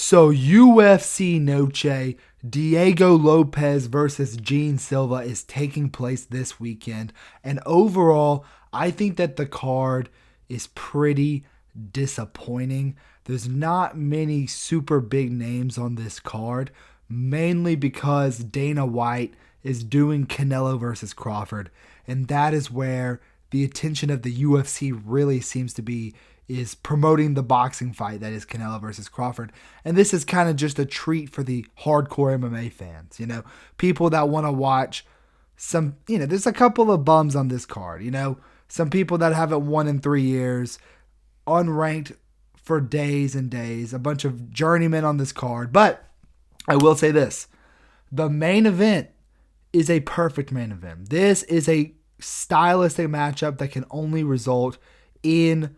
So UFC Noche, Diego Lopez versus Jean Silva is taking place this weekend. And overall, I think that the card is pretty disappointing. There's not many super big names on this card, mainly because Dana White is doing Canelo versus Crawford. And that is where the attention of the UFC really seems to be, is promoting the boxing fight that is Canelo versus Crawford. And this is kind of just a treat for the hardcore MMA fans, people that want to watch some, there's a couple of bums on this card, some people that haven't won in 3 years, unranked for days and days, a bunch of journeymen on this card. But I will say this, the main event is a perfect main event. This is a stylistic matchup that can only result in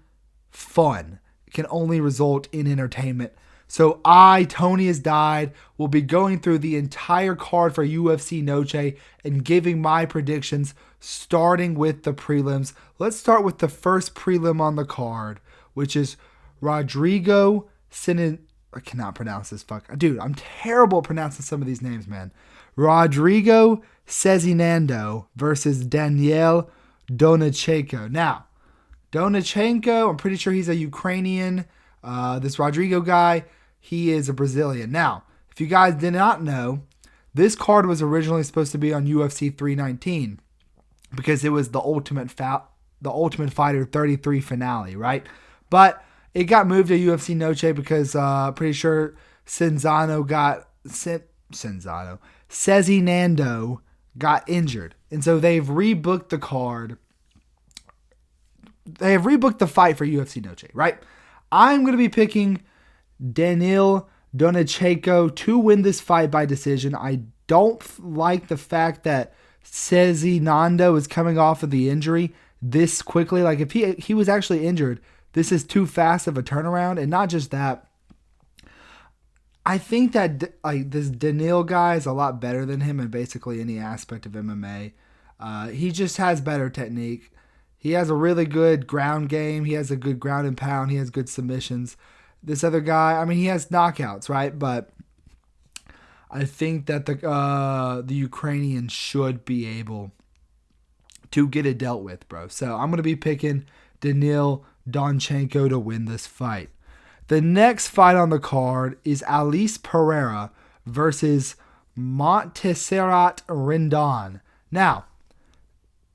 fun. It can only result in entertainment. So Tony Has Died, will be going through the entire card for UFC Noche and giving my predictions, starting with the prelims. Let's start with the first prelim on the card, which is Rodrigo I cannot pronounce this Dude, I'm terrible at pronouncing some of these names, man. Rodrigo Sezinando versus Daniel Donchenko. Now, Donchenko, I'm pretty sure he's a Ukrainian. This Rodrigo guy, he is a Brazilian. Now, if you guys did not know, this card was originally supposed to be on UFC 319 because it was the Ultimate Fighter 33 finale, right? It got moved to UFC Noche because pretty sure Sezinando got injured. And so they've rebooked the card. They have rebooked the fight for UFC Noche, right? I'm going to be picking Daniil Donchenko to win this fight by decision. I don't like the fact that Sezinando is coming off of the injury this quickly. Like, if he was actually injured, this is too fast of a turnaround. And not just that, I think that this Daniil guy is a lot better than him in basically any aspect of MMA. He just has better technique. He has a really good ground game. He has a good ground and pound. He has good submissions. This other guy, he has knockouts, right? But I think that the Ukrainian should be able to get it dealt with, bro. So I'm going to be picking Daniil Donchenko to win this fight. The next fight on the card is Alice Pereira versus Montserrat Rendon. Now,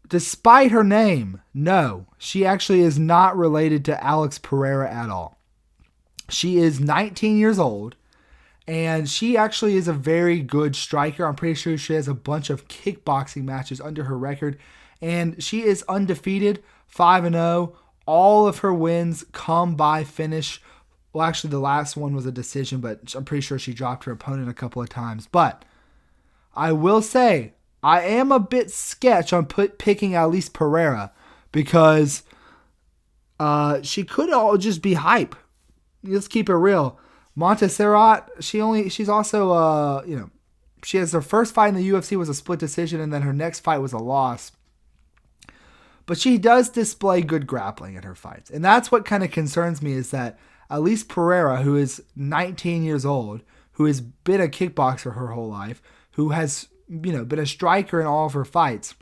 despite her name, no, she actually is not related to Alex Pereira at all. She is 19 years old, and she actually is a very good striker. I'm pretty sure she has a bunch of kickboxing matches under her record, and she is undefeated, 5-0. All of her wins come by finish. Well, actually, the last one was a decision, but I'm pretty sure she dropped her opponent a couple of times. But I will say, I am a bit sketch on picking Alice Pereira because she could all just be hype. Let's keep it real. Montserrat, she's also she has her first fight in the UFC was a split decision, and then her next fight was a loss. But she does display good grappling in her fights, and that's what kind of concerns me, is that Alice Pereira, who is 19 years old, who has been a kickboxer her whole life, who has been a striker in all of her fights,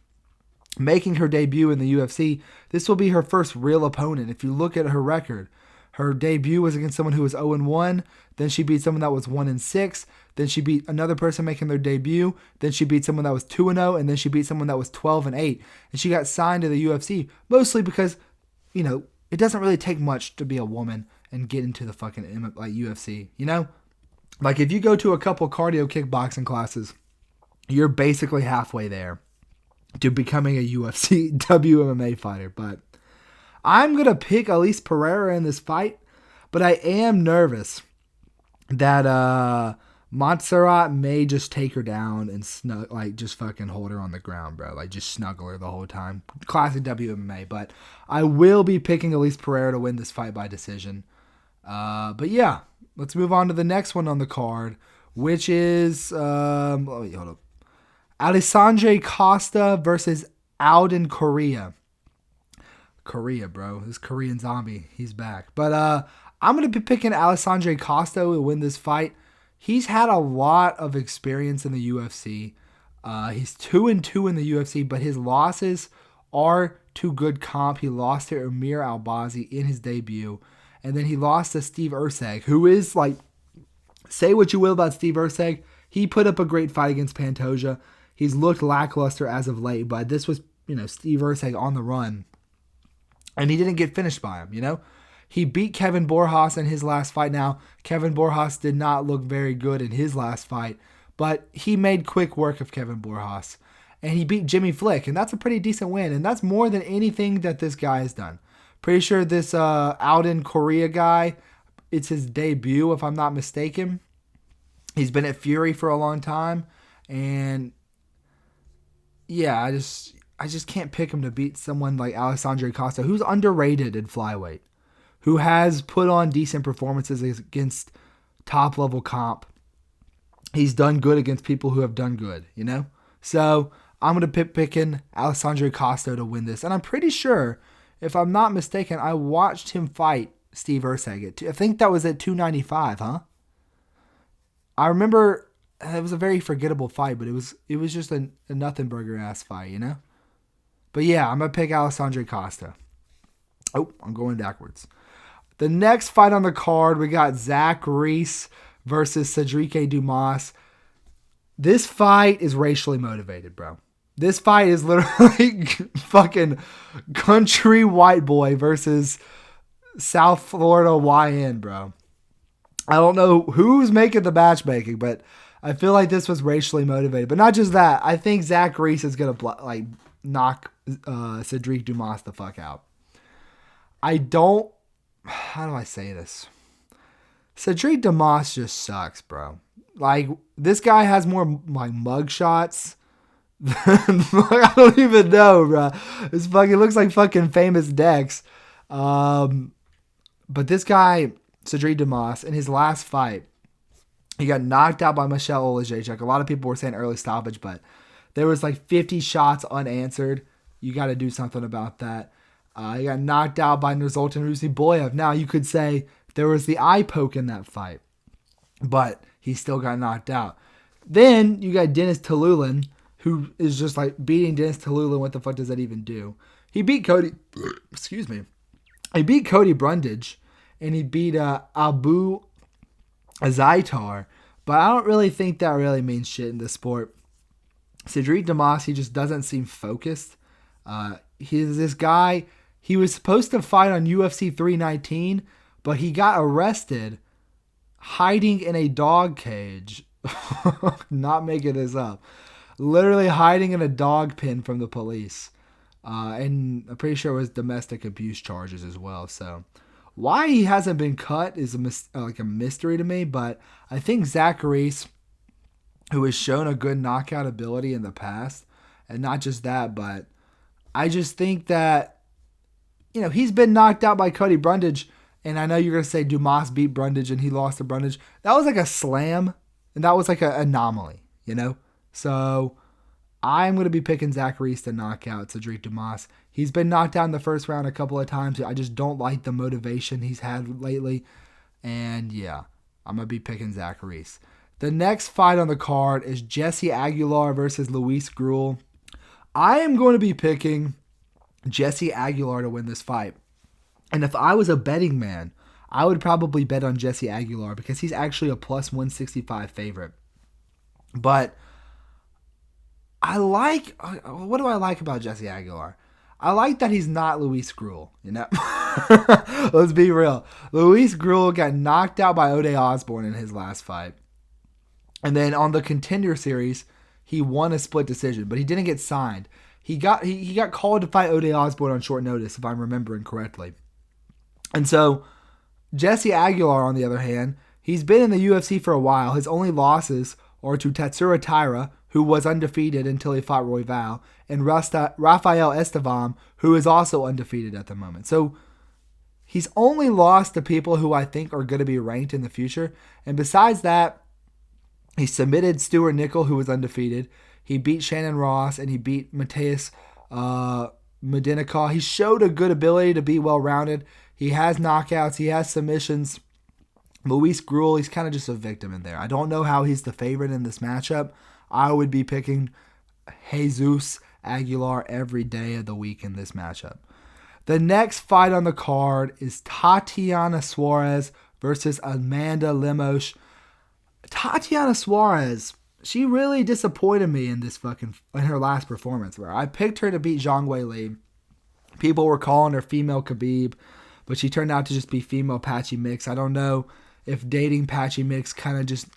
making her debut in the UFC. This will be her first real opponent. If you look at her record, her debut was against someone who was 0-1. Then she beat someone that was 1-6. Then she beat another person making their debut. Then she beat someone that was 2-0. And then she beat someone that was 12-8. And she got signed to the UFC mostly because, it doesn't really take much to be a woman and get into the fucking UFC, Like, if you go to a couple cardio kickboxing classes, you're basically halfway there to becoming a UFC WMMA fighter. But I'm going to pick Alice Pereira in this fight, but I am nervous that Montserrat may just take her down and just fucking hold her on the ground, bro. Like, just snuggle her the whole time. Classic WMMA. But I will be picking Alice Pereira to win this fight by decision. But yeah, let's move on to the next one on the card, which is hold up. Alexandre Costa versus Alden Coria. Coria, bro. This Korean zombie. He's back. But I'm going to be picking Alessandro Costa to win this fight. He's had a lot of experience in the UFC. He's 2-2 in the UFC, but his losses are to good comp. He lost to Amir Albazi in his debut. And then he lost to Steve Erceg, who is like, say what you will about Steve Erceg. He put up a great fight against Pantoja. He's looked lackluster as of late, but this was, Steve Erceg on the run. And he didn't get finished by him, He beat Kevin Borjas in his last fight. Now, Kevin Borjas did not look very good in his last fight, but he made quick work of Kevin Borjas. And he beat Jimmy Flick, and that's a pretty decent win. And that's more than anything that this guy has done. Pretty sure this Alden Coria guy, it's his debut, if I'm not mistaken. He's been at Fury for a long time. And yeah, I just can't pick him to beat someone like Alessandro Costa, who's underrated in flyweight, who has put on decent performances against top-level comp. He's done good against people who have done good, So I'm going to picking Alessandro Costa to win this. And I'm pretty sure, if I'm not mistaken, I watched him fight Steve Erceg. I think that was at 295, huh? I remember it was a very forgettable fight, but it was just a nothing burger-ass fight, But yeah, I'm going to pick Alessandro Costa. Oh, I'm going backwards. The next fight on the card, we got Zach Reese versus Cedric Dumas. This fight is racially motivated, bro. This fight is literally fucking country white boy versus South Florida YN, bro. I don't know who's making the matchmaking, but I feel like this was racially motivated. But not just that. I think Zach Reese is going to knock Cedric Dumas the fuck out. How do I say this? Cedric Dumas just sucks, bro. Like, this guy has more mug shots than, I don't even know, bro. This fucking looks like fucking Famous Dex. But this guy, Cedric Dumas, in his last fight, he got knocked out by Michel Olajejczak. A lot of people were saying early stoppage, but there was 50 shots unanswered. You got to do something about that. He got knocked out by Nursultan Ruziboyev. Now, you could say there was the eye poke in that fight, but he still got knocked out. Then you got Dennis Talulin, who is just beating Dennis Talulin. What the fuck does that even do? He beat Cody. Excuse me. He beat Cody Brundage, and he beat Abu Azaitar. But I don't really think that really means shit in this sport. Cedric Dumas, he just doesn't seem focused. He's this guy. He was supposed to fight on UFC 319, but he got arrested hiding in a dog cage. Not making this up. Literally hiding in a dog pen from the police. And I'm pretty sure it was domestic abuse charges as well. So why he hasn't been cut is a mystery to me. But I think Zach Reese, who has shown a good knockout ability in the past, and not just that, but I just think that, he's been knocked out by Cody Brundage. And I know you're going to say Dumas beat Brundage and he lost to Brundage. That was like a slam. And that was like an anomaly, So I'm going to be picking Zach Reese to knock out Cedric Dumas. He's been knocked out in the first round a couple of times. I just don't like the motivation he's had lately. And yeah, I'm going to be picking Zach Reese. The next fight on the card is Jesse Aguilar versus Luis Gurule. I am going to be picking Jesse Aguilar to win this fight. And if I was a betting man, I would probably bet on Jesse Aguilar because he's actually a plus 165 favorite. But what do I like about Jesse Aguilar? I like that he's not Luis Gurule, Let's be real. Luis Gurule got knocked out by Ode Osborne in his last fight. And then on the Contender Series, he won a split decision, but he didn't get signed. He got called to fight Ode Osborne on short notice, if I'm remembering correctly. And so Jesse Aguilar, on the other hand, he's been in the UFC for a while. His only losses are to Tatsuro Taira, who was undefeated until he fought Royval, and Rafael Estevam, who is also undefeated at the moment. So he's only lost to people who I think are going to be ranked in the future. And besides that, he submitted Stuart Nickel, who was undefeated. He beat Shannon Ross, and he beat Mateus Medina. He showed a good ability to be well-rounded. He has knockouts. He has submissions. Luis Gurule, he's kind of just a victim in there. I don't know how he's the favorite in this matchup. I would be picking Jesus Aguilar every day of the week in this matchup. The next fight on the card is Tatiana Suarez versus Amanda Lemos. Tatiana Suarez, she really disappointed me in her last performance, where I picked her to beat Zhang Weili. People were calling her female Khabib, but she turned out to just be female Patchy Mix. I don't know if dating Patchy Mix kind of just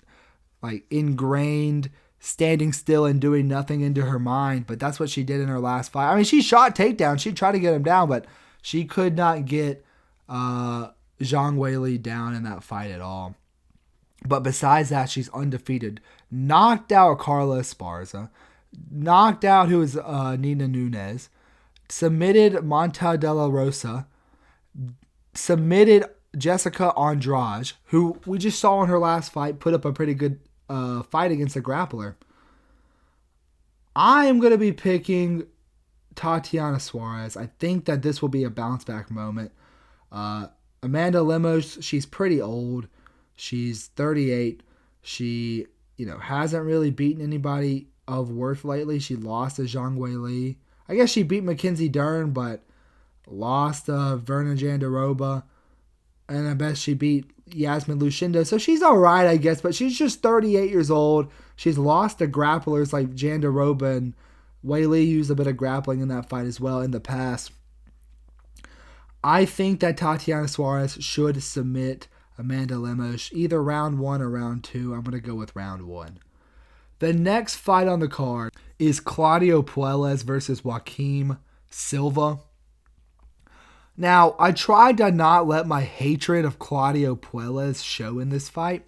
like ingrained standing still and doing nothing into her mind, but that's what she did in her last fight. I mean, she shot takedowns. She tried to get him down, but she could not get Zhang Weili down in that fight at all. But besides that, she's undefeated. Knocked out Carla Esparza. Knocked out Nina Nunes. Submitted Monta de la Rosa. Submitted Jessica Andrade, who we just saw in her last fight put up a pretty good fight against a grappler. I am going to be picking Tatiana Suarez. I think that this will be a bounce back moment. Amanda Lemos, she's pretty old. She's 38. She, hasn't really beaten anybody of worth lately. She lost to Zhang Weili. I guess she beat Mackenzie Dern, but lost to Verna Jandiroba. And I bet she beat Yasmin Lucindo. So she's all right, I guess, but she's just 38 years old. She's lost to grapplers like Jandiroba, and Weili used a bit of grappling in that fight as well in the past. I think that Tatiana Suarez should submit Amanda Lemos, either round 1 or round 2. I'm going to go with round 1. The next fight on the card is Claudio Puelles versus Joaquim Silva. Now, I tried to not let my hatred of Claudio Puelles show in this fight,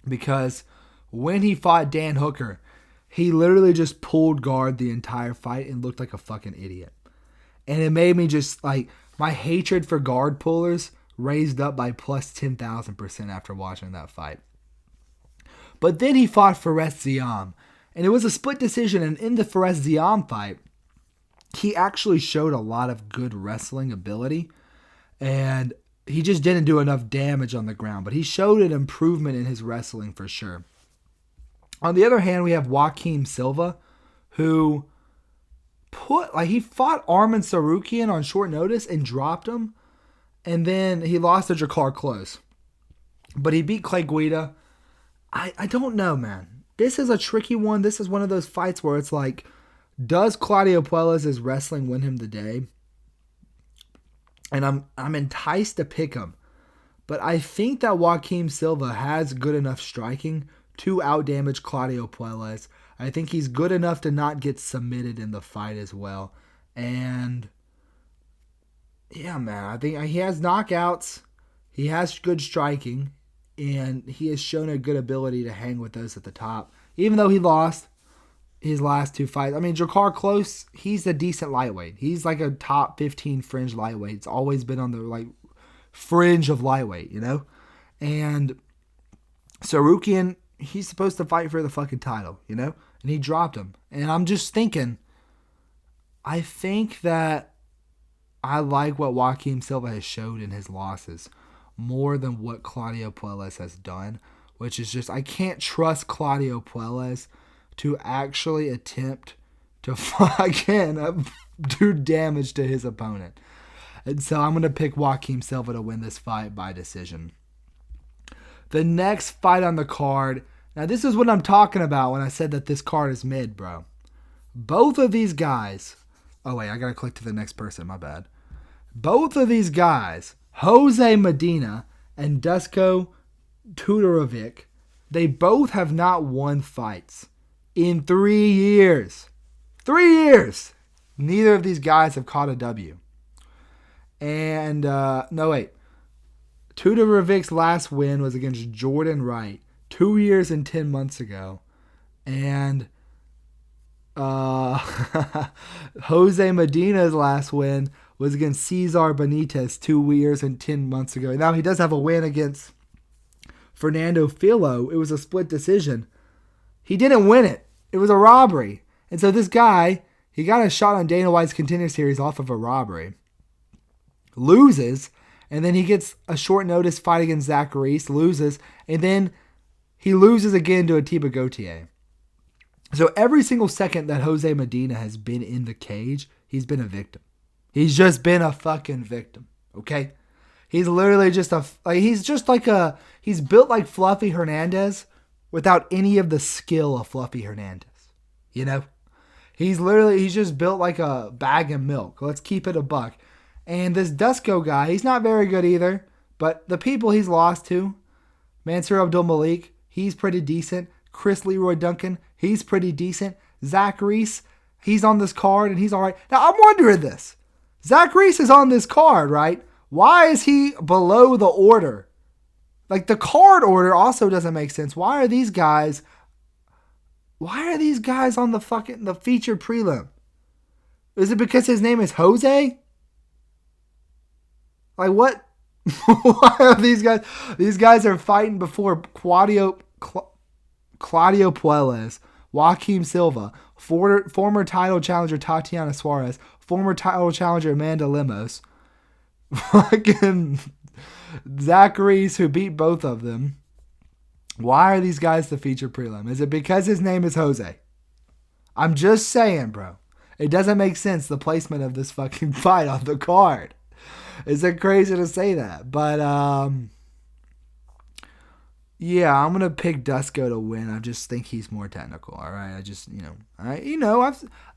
because when he fought Dan Hooker, he literally just pulled guard the entire fight and looked like a fucking idiot. And it made me just my hatred for guard pullers raised up by plus 10,000% after watching that fight. But then he fought Fares Ziam, and it was a split decision, and in the Fares Ziam fight, he actually showed a lot of good wrestling ability, and he just didn't do enough damage on the ground, but he showed an improvement in his wrestling for sure. On the other hand, we have Joaquim Silva, who he fought Arman Sarukian on short notice and dropped him, and then he lost to Jakar Close. But he beat Clay Guida. I don't know, man. This is a tricky one. This is one of those fights where it's like, does Claudio Puelles' wrestling win him the day? And I'm enticed to pick him. But I think that Joaquim Silva has good enough striking to outdamage Claudio Puelles. I think he's good enough to not get submitted in the fight as well. And yeah, man, I think he has knockouts. He has good striking. And he has shown a good ability to hang with those at the top. Even though he lost his last 2 fights. I mean, Jakar Close, he's a decent lightweight. He's like a top 15 fringe lightweight. It's always been on the fringe of lightweight, And Sarukian, he's supposed to fight for the fucking title, And he dropped him. And I'm just thinking, I think that I like what Joaquim Silva has showed in his losses more than what Claudio Puelles has done, which is just, I can't trust Claudio Puelles to actually attempt to fucking do damage to his opponent. And so I'm going to pick Joaquim Silva to win this fight by decision. The next fight on the card, now this is what I'm talking about when I said that this card is mid, bro. Both of these guys, oh wait, I got to click to the next person, my bad. Both of these guys, Jose Medina and Dusko Todorovic, they both have not won fights in 3 years. 3 years! Neither of these guys have caught a W. And, Todorovic's last win was against Jordan Wright 2 years and 10 months ago. And Jose Medina's last win was against Cesar Benitez 2 years and 10 months ago. Now he does have a win against Fernando Filo. It was a split decision. He didn't win it. It was a robbery. And so this guy, he got a shot on Dana White's Contender Series off of a robbery. Loses, And then he gets a short notice fight against Zach Reese, loses, and then he loses again to Atiba Gauthier. So every single second that Jose Medina has been in the cage, he's been a victim. He's just been a fucking victim, okay? He's literally just he's built like Fluffy Hernandez without any of the skill of Fluffy Hernandez, you know? He's just built like a bag of milk. Let's keep it a buck. And this Dusko guy, he's not very good either. But the people he's lost to, Mansour Abdul-Malik, he's pretty decent. Chris Leroy Duncan, he's pretty decent. Zach Reese, he's on this card and he's all right. Now, I'm wondering this. Zach Reese is on this card, right? Why is he below the order? Like, the card order also doesn't make sense. Why are these guys on the featured prelim? Is it because his name is Jose? Like, what? Why are these guys? These guys are fighting before Claudio Puelles, Joaquim Silva, former title challenger Tatiana Suarez, former title challenger Amanda Lemos, fucking Zach Reese, who beat both of them. Why are these guys the featured prelim? Is it because his name is Jose? I'm just saying, bro. It doesn't make sense, the placement of this fucking fight on the card. Is it crazy to say that? But, yeah, I'm going to pick Dusko to win. I just think he's more technical, all right?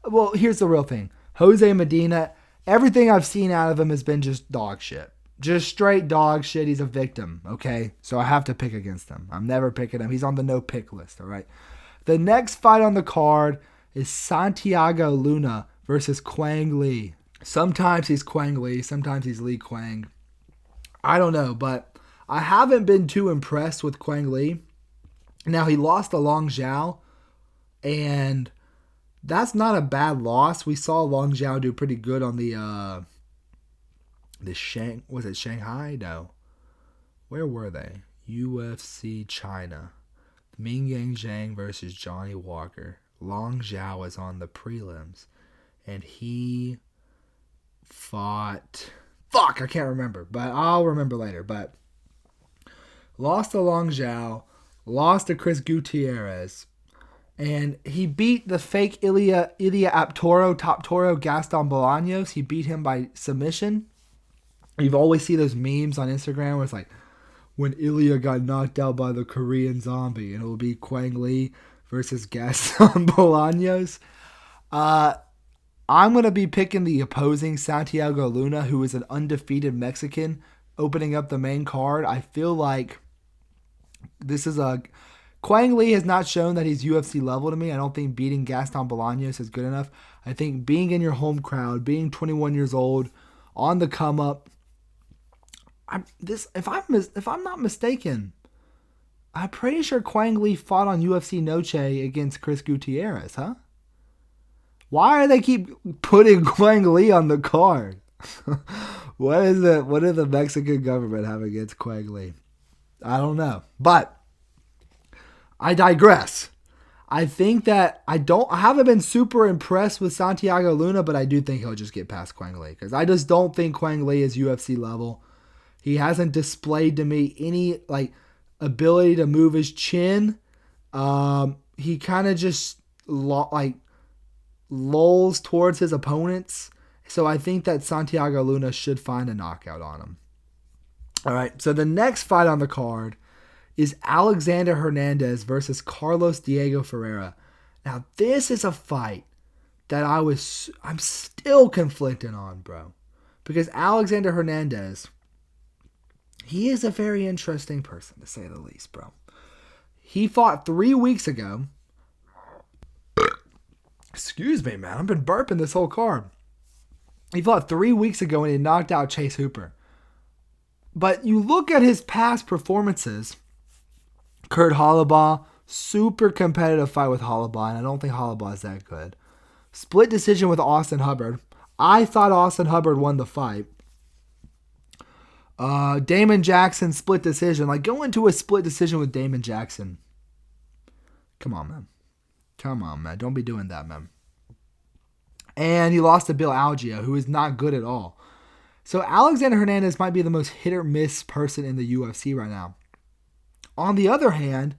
Well, here's the real thing. Jose Medina, everything I've seen out of him has been just dog shit. Just straight dog shit. He's a victim, okay? So I have to pick against him. I'm never picking him. He's on the no-pick list, all right? The next fight on the card is Santiago Luna versus Quang Lee. Sometimes he's Quang Lee, sometimes he's Lee Quang. I don't know, but I haven't been too impressed with Quang Lee. Now, he lost to Long Zhao, and that's not a bad loss. We saw Long Zhao do pretty good on was it Shanghai? No. Where were they? UFC China. Ming Yang Zhang versus Johnny Walker. Long Zhao is on the prelims, and he fought... Fuck, I can't remember, but I'll remember later. But lost to Long Zhao, lost to Chris Gutierrez, and he beat the fake Ilia Aptoro, Top Toro, Gaston Bolaños. He beat him by submission. You've always seen those memes on Instagram where it's like, when Ilya got knocked out by the Korean zombie, and it will be Quang Lee versus Gaston Bolaños. I'm going to be picking the opposing Santiago Luna, who is an undefeated Mexican, opening up the main card. I feel like Quang Lee has not shown that he's UFC level to me. I don't think beating Gaston Bolaños is good enough. I think being in your home crowd, being 21 years old, on the come up, if I'm not mistaken, I'm pretty sure Quang Lee fought on UFC Noche against Chris Gutierrez, huh? Why do they keep putting Quang Lee on the card? What did the Mexican government have against Quang Lee? I don't know. But I digress. I think that I haven't been super impressed with Santiago Luna, but I do think he'll just get past Quang Lee, because I just don't think Quang Lee is UFC level. He hasn't displayed to me any ability to move his chin. He kind of just lulls towards his opponents. So I think that Santiago Luna should find a knockout on him. All right, so the next fight on the card is Alexander Hernandez versus Carlos Diego Ferreira. Now, this is a fight that I'm still conflicted on, bro. Because Alexander Hernandez, he is a very interesting person, to say the least, bro. He fought 3 weeks ago. Excuse me, man. I've been burping this whole card. He fought 3 weeks ago and he knocked out Chase Hooper. But you look at his past performances, Kurt Hollabaugh, super competitive fight with Hollabaugh, and I don't think Hollabaugh is that good. Split decision with Austin Hubbard. I thought Austin Hubbard won the fight. Damon Jackson, split decision. Go into a split decision with Damon Jackson. Come on, man. Don't be doing that, man. And he lost to Bill Algeo, who is not good at all. So Alexander Hernandez might be the most hit or miss person in the UFC right now. On the other hand,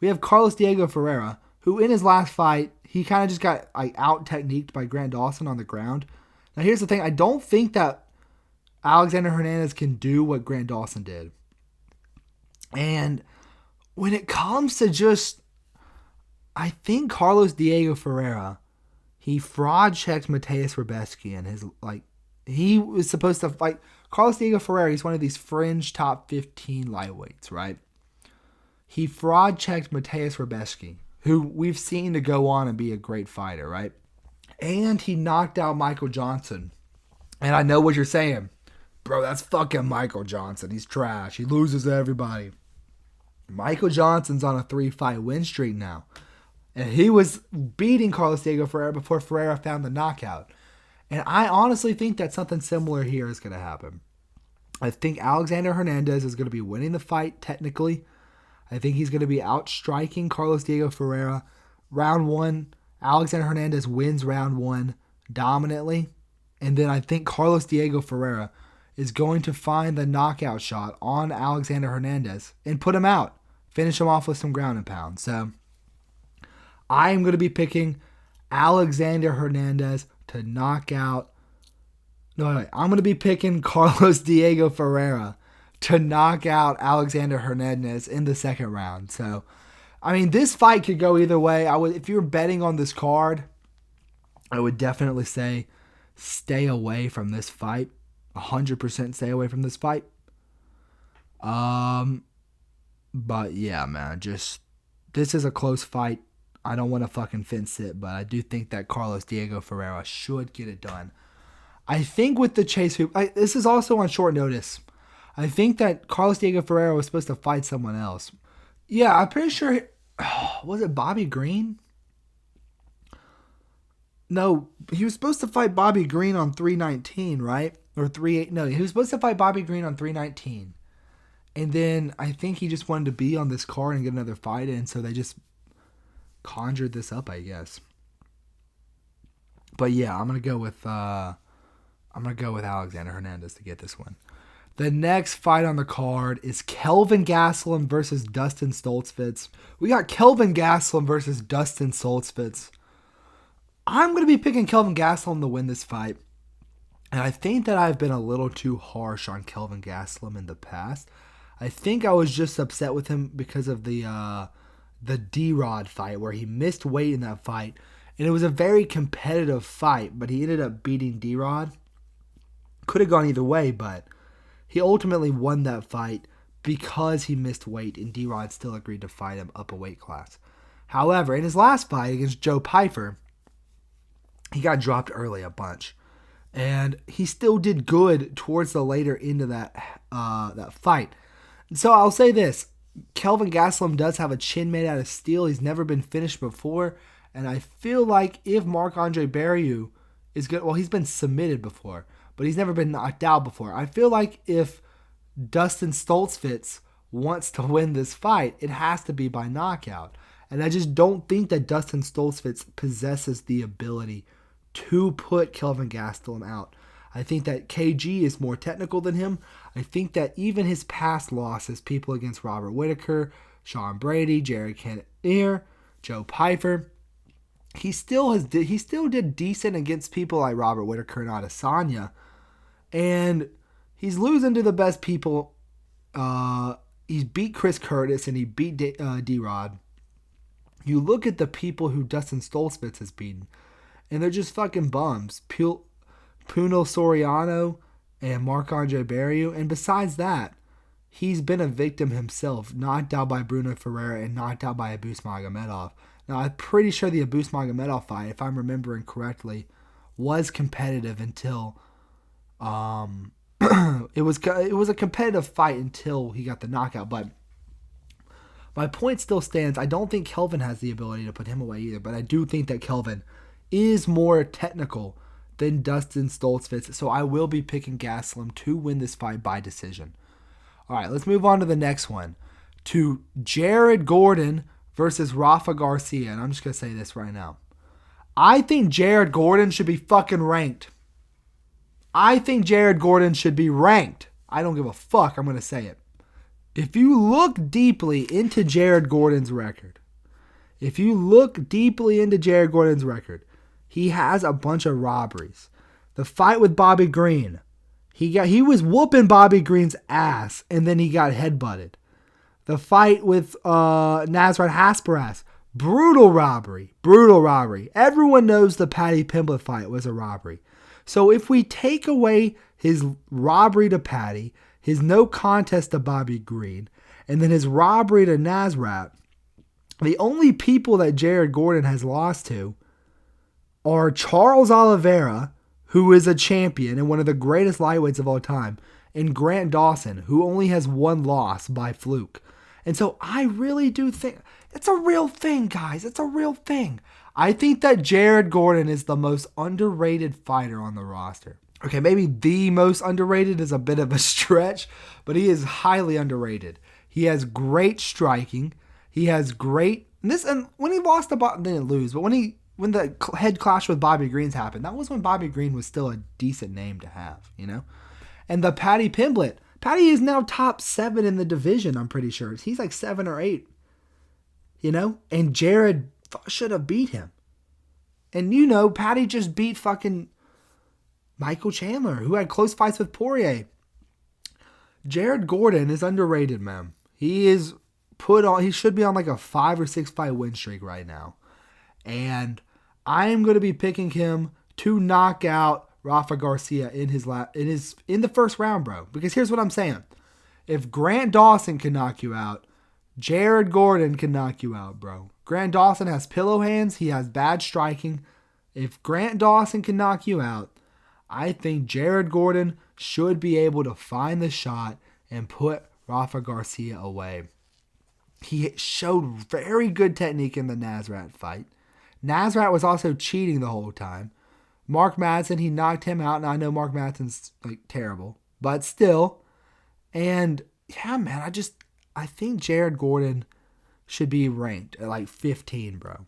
we have Carlos Diego Ferreira, who in his last fight, he kind of just got out-techniqued by Grant Dawson on the ground. Now here's the thing, I don't think that Alexander Hernandez can do what Grant Dawson did. And when it comes to just, I think Carlos Diego Ferreira, he fraud-checked Mateus Rebeski and his, he was supposed to fight Carlos Diego Ferreira. He's one of these fringe top 15 lightweights, right? He fraud-checked Mateus Rebeski, who we've seen to go on and be a great fighter, right? And he knocked out Michael Johnson. And I know what you're saying. Bro, that's fucking Michael Johnson. He's trash. He loses to everybody. Michael Johnson's on a 3-fight win streak now. And he was beating Carlos Diego Ferreira before Ferreira found the knockout. And I honestly think that something similar here is going to happen. I think Alexander Hernandez is going to be winning the fight technically. I think he's going to be outstriking Carlos Diego Ferreira. Round 1, Alexander Hernandez wins round 1 dominantly. And then I think Carlos Diego Ferreira is going to find the knockout shot on Alexander Hernandez and put him out. Finish him off with some ground and pound. So I'm going to be picking Alexander Hernandez to knock out. I'm going to be picking Carlos Diego Ferreira to knock out Alexander Hernandez in the second round. So, I mean, this fight could go either way. If you're betting on this card, I would definitely say stay away from this fight. 100% stay away from this fight. But yeah, man, this is a close fight. I don't want to fucking fence it, but I do think that Carlos Diego Ferreira should get it done. I think with the chase hoop, this is also on short notice. I think that Carlos Diego Ferreira was supposed to fight someone else. Yeah, I'm pretty sure. Was it Bobby Green? No, he was supposed to fight Bobby Green on 319, right? Or 38. No, he was supposed to fight Bobby Green on 319. And then I think he just wanted to be on this card and get another fight in, so they just conjured this up, I guess. But yeah, I'm gonna go with Alexander Hernandez to get this one. The next fight on the card is Kelvin Gastelum versus Dustin Stoltzfus. We got Kelvin Gastelum versus Dustin Stoltzfus. I'm going to be picking Kelvin Gastelum to win this fight. And I think that I've been a little too harsh on Kelvin Gastelum in the past. I think I was just upset with him because of the D-Rod fight where he missed weight in that fight. And it was a very competitive fight, but he ended up beating D-Rod. Could have gone either way, but he ultimately won that fight because he missed weight, and D-Rod still agreed to fight him up a weight class. However, in his last fight against Joe Pyfer, he got dropped early a bunch. And he still did good towards the later end of that fight. And so I'll say this. Kelvin Gastelum does have a chin made out of steel. He's never been finished before. And I feel like if Marc-Andre Barrieu is good, well, he's been submitted before, but he's never been knocked out before. I feel like if Dustin Stoltzfus wants to win this fight, it has to be by knockout. And I just don't think that Dustin Stoltzfus possesses the ability to put Kelvin Gastelum out. I think that KG is more technical than him. I think that even his past losses, people against Robert Whittaker, Sean Brady, Jared Cannonier, Joe Pyfer, he still did decent against people like Robert Whittaker and Adesanya. And he's losing to the best people. He's beat Chris Curtis and he beat D-Rod. You look at the people who Dustin Stoltzfus has beaten, and they're just fucking bums. Puno Soriano and Marc-Andre Barrieu. And besides that, he's been a victim himself, knocked out by Bruno Ferreira and knocked out by Abus Magomedov. Now, I'm pretty sure the Abus Magomedov fight, if I'm remembering correctly, was competitive until it was a competitive fight until he got the knockout. But my point still stands. I don't think Kelvin has the ability to put him away either, but I do think that Kelvin is more technical than Dustin Stoltzfus, so I will be picking Gastelum to win this fight by decision. All right, let's move on to the next one, to Jared Gordon versus Rafa Garcia, and I'm just going to say this right now. I think Jared Gordon should be fucking ranked. I think Jared Gordon should be ranked. I don't give a fuck. I'm going to say it. If you look deeply into Jared Gordon's record, he has a bunch of robberies. The fight with Bobby Green, he was whooping Bobby Green's ass, and then he got headbutted. The fight with Nasrat Hasparas, brutal robbery. Everyone knows the Paddy Pimblett fight was a robbery. So if we take away his robbery to Paddy, his no contest to Bobby Green, and then his robbery to Nasrat, the only people that Jared Gordon has lost to are Charles Oliveira, who is a champion and one of the greatest lightweights of all time, and Grant Dawson, who only has one loss by fluke. And so I really do think it's a real thing, guys. It's a real thing. I think that Jared Gordon is the most underrated fighter on the roster. Okay, maybe the most underrated is a bit of a stretch, but he is highly underrated. He has great striking. He has great and when he lost the ball, didn't lose, but when the head clash with Bobby Green's happened, that was when Bobby Green was still a decent name to have, you know? And the Paddy Pimblett. Paddy is now top 7 in the division, I'm pretty sure. He's like 7 or 8, you know? And Jared should have beat him. And you know, Paddy just beat fucking Michael Chandler, who had close fights with Poirier. Jared Gordon is underrated, man. He should be on like a 5 or 6 fight win streak right now. And I am going to be picking him to knock out Rafa Garcia in the first round, bro. Because here's what I'm saying. If Grant Dawson can knock you out, Jared Gordon can knock you out, bro. Grant Dawson has pillow hands. He has bad striking. If Grant Dawson can knock you out, I think Jared Gordon should be able to find the shot and put Rafa Garcia away. He showed very good technique in the Nasrat fight. Nasrat was also cheating the whole time. Mark Madsen, he knocked him out, and I know Mark Madsen's like terrible, but still. And yeah, man, I think Jared Gordon should be ranked at like 15, bro.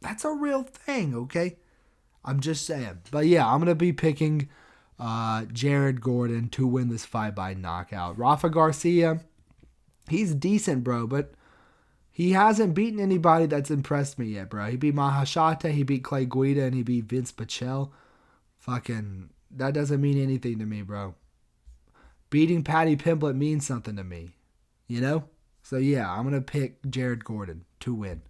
That's a real thing, okay? I'm just saying. But yeah, I'm going to be picking Jared Gordon to win this fight by knockout. Rafa Garcia, he's decent, bro, but he hasn't beaten anybody that's impressed me yet, bro. He beat Mahashata, he beat Clay Guida, and he beat Vince Pichel. Fucking, that doesn't mean anything to me, bro. Beating Paddy Pimblett means something to me, you know? So yeah, I'm going to pick Jared Gordon to win.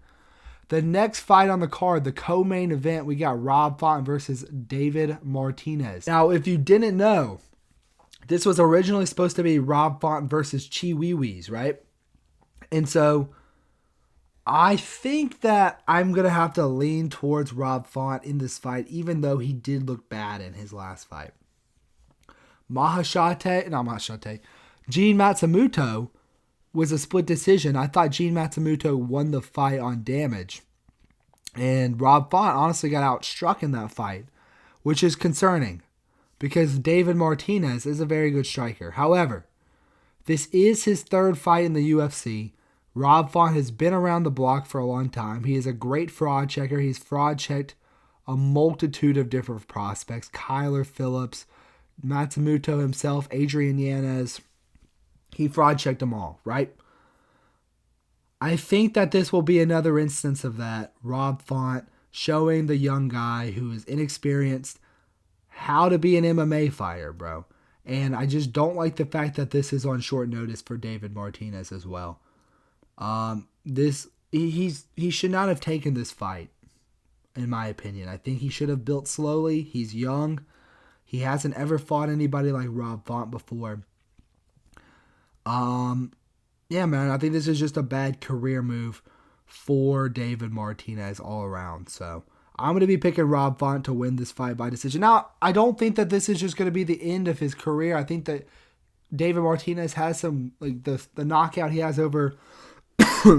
The next fight on the card, the co-main event, we got Rob Font versus David Martinez. Now, if you didn't know, this was originally supposed to be Rob Font versus Chiwiwis, right? And so I think that I'm going to have to lean towards Rob Font in this fight, even though he did look bad in his last fight. Jean Matsumoto was a split decision. I thought Jean Matsumoto won the fight on damage. And Rob Font honestly got outstruck in that fight, which is concerning because David Martinez is a very good striker. However, this is his third fight in the UFC. Rob Font has been around the block for a long time. He is a great fraud checker. He's fraud checked a multitude of different prospects. Kyler Phillips, Matsumoto himself, Adrian Yanez. He fraud checked them all, right? I think that this will be another instance of that. Rob Font showing the young guy who is inexperienced how to be an MMA fighter, bro. And I just don't like the fact that this is on short notice for David Martinez as well. He should not have taken this fight, in my opinion. I think he should have built slowly. He's young. He hasn't ever fought anybody like Rob Font before. Yeah, man, I think this is just a bad career move for David Martinez all around. So I'm going to be picking Rob Font to win this fight by decision. Now, I don't think that this is just going to be the end of his career. I think that David Martinez has some, like the knockout he has over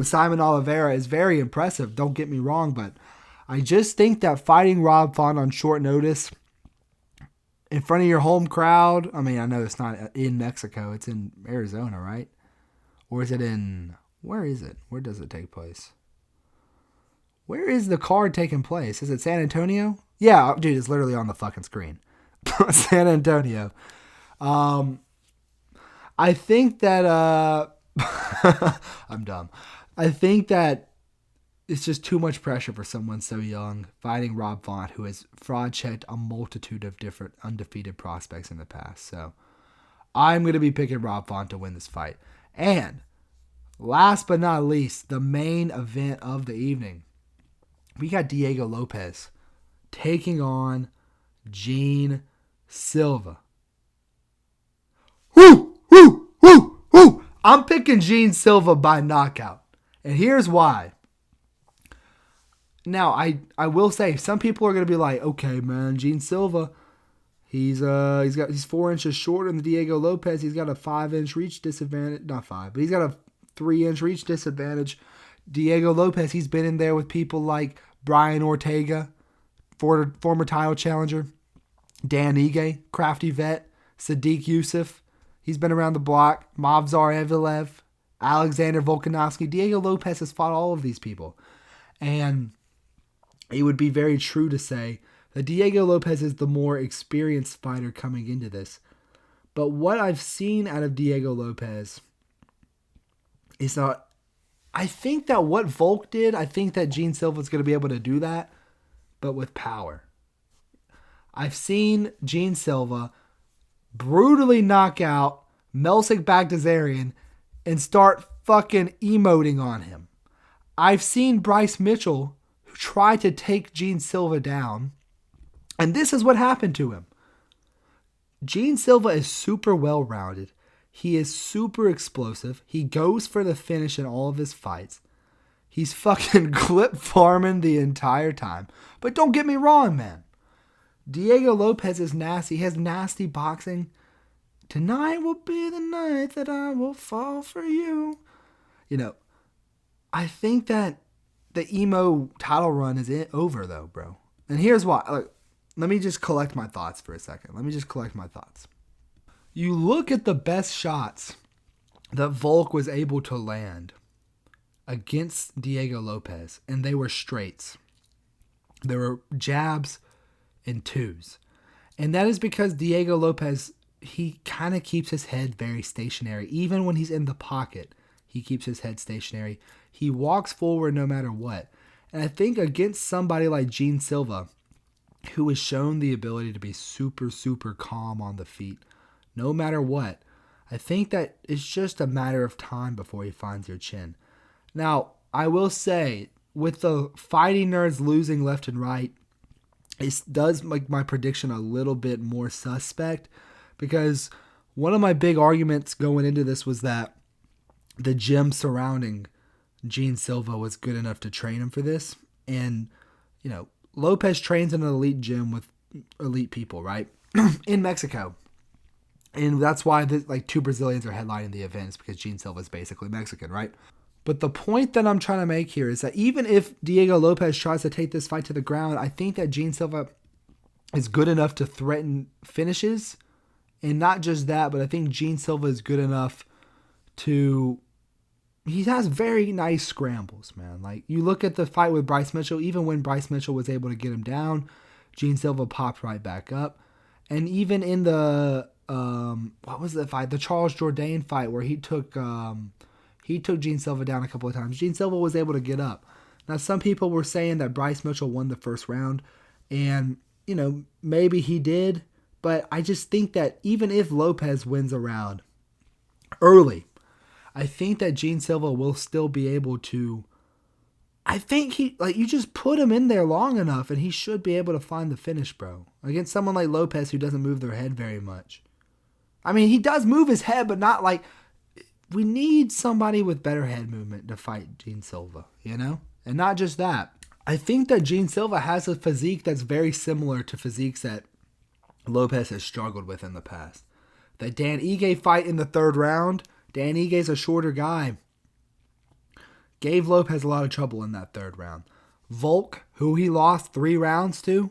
Simon Oliveira is very impressive. Don't get me wrong, but I just think that fighting Rob Font on short notice in front of your home crowd, I mean, I know it's not in Mexico. It's in Arizona, right? Or is it in, where is it? Where does it take place? Where is the card taking place? Is it San Antonio? Yeah, dude, it's literally on the fucking screen. San Antonio. I think that I'm dumb. I think that it's just too much pressure for someone so young fighting Rob Font, who has fraud checked a multitude of different undefeated prospects in the past. So I'm going to be picking Rob Font to win this fight. And last but not least, the main event of the evening. We got Diego Lopes taking on Jean Silva. Woo! Woo! Woo! Woo! I'm picking Jean Silva by knockout. And here's why. Now, I will say, some people are going to be like, okay, man, Jean Silva, he's 4 inches shorter than Diego Lopes. He's got a 5-inch reach disadvantage. Not 5, but he's got a 3-inch reach disadvantage. Diego Lopes, he's been in there with people like Brian Ortega, former title challenger, Dan Ige, crafty vet, Sadiq Youssef. He's been around the block. Mavzar Evelev, Alexander Volkanovski. Diego Lopes has fought all of these people. And it would be very true to say that Diego Lopes is the more experienced fighter coming into this. But what I've seen out of Diego Lopes is not... I think that what Volk did, I think that Jean Silva is going to be able to do that, but with power. I've seen Jean Silva brutally knock out Melsik Baghdasaryan and start fucking emoting on him. I've seen Bryce Mitchell who tried to take Jean Silva down, and this is what happened to him. Jean Silva is super well-rounded. He is super explosive. He goes for the finish in all of his fights. He's fucking clip farming the entire time. But don't get me wrong, man. Diego Lopes is nasty. He has nasty boxing. Tonight will be the night that I will fall for you. You know, I think that the emo title run is over, though, bro. And here's why. Look, let me just collect my thoughts for a second. You look at the best shots that Volk was able to land against Diego Lopes, and they were straights. There were jabs and twos. And that is because Diego Lopes, he kind of keeps his head very stationary. Even when he's in the pocket, he keeps his head stationary. He walks forward no matter what. And I think against somebody like Jean Silva, who has shown the ability to be super, super calm on the feet, no matter what, I think that it's just a matter of time before he finds your chin. Now, I will say, with the fighting nerds losing left and right, it does make my prediction a little bit more suspect, because one of my big arguments going into this was that the gym surrounding Jean Silva was good enough to train him for this. And, you know, Lopez trains in an elite gym with elite people, right? In Mexico. And that's why two Brazilians are headlining the events, because Jean Silva is basically Mexican, right? But the point that I'm trying to make here is that even if Diego Lopes tries to take this fight to the ground, I think that Jean Silva is good enough to threaten finishes. And not just that, but I think Jean Silva is good enough to... He has very nice scrambles, man. Like, you look at the fight with Bryce Mitchell, even when Bryce Mitchell was able to get him down, Jean Silva popped right back up. And even in the... what was the fight? The Charles Jourdain fight, where he took Jean Silva down a couple of times. Jean Silva was able to get up. Now, some people were saying that Bryce Mitchell won the first round, and, you know, maybe he did, but I just think that even if Lopez wins a round early, I think that Jean Silva will still be able to... I think you just put him in there long enough, and he should be able to find the finish, bro. Against someone like Lopez, who doesn't move their head very much. I mean, he does move his head, but not like... We need somebody with better head movement to fight Jean Silva, you know? And not just that. I think that Jean Silva has a physique that's very similar to physiques that Lopez has struggled with in the past. That Dan Ige fight in the third round, Dan Ige's a shorter guy, gave Lopez a lot of trouble in that third round. Volk, who he lost 3 rounds to,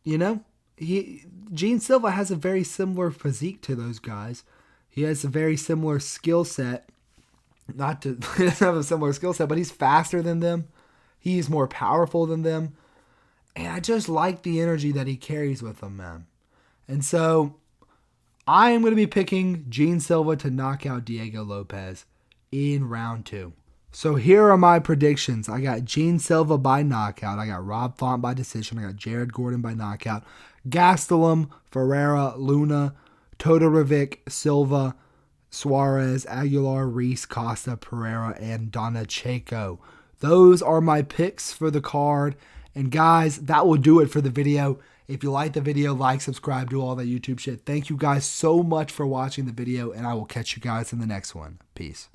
you know? Jean Silva has a very similar physique to those guys. He has a very similar skill set. He doesn't have a similar skill set, but he's faster than them. He's more powerful than them. And I just like the energy that he carries with him, man. And so I am going to be picking Jean Silva to knock out Diego Lopez in round 2. So here are my predictions. I got Jean Silva by knockout. I got Rob Font by decision. I got Jared Gordon by knockout. Gastelum, Ferreira, Luna, Todorovic, Silva, Suarez, Aguilar, Reese, Costa, Pereira, and Donchenko. Those are my picks for the card. And guys, that will do it for the video. If you like the video, like, subscribe, do all that YouTube shit. Thank you guys so much for watching the video, and I will catch you guys in the next one. Peace.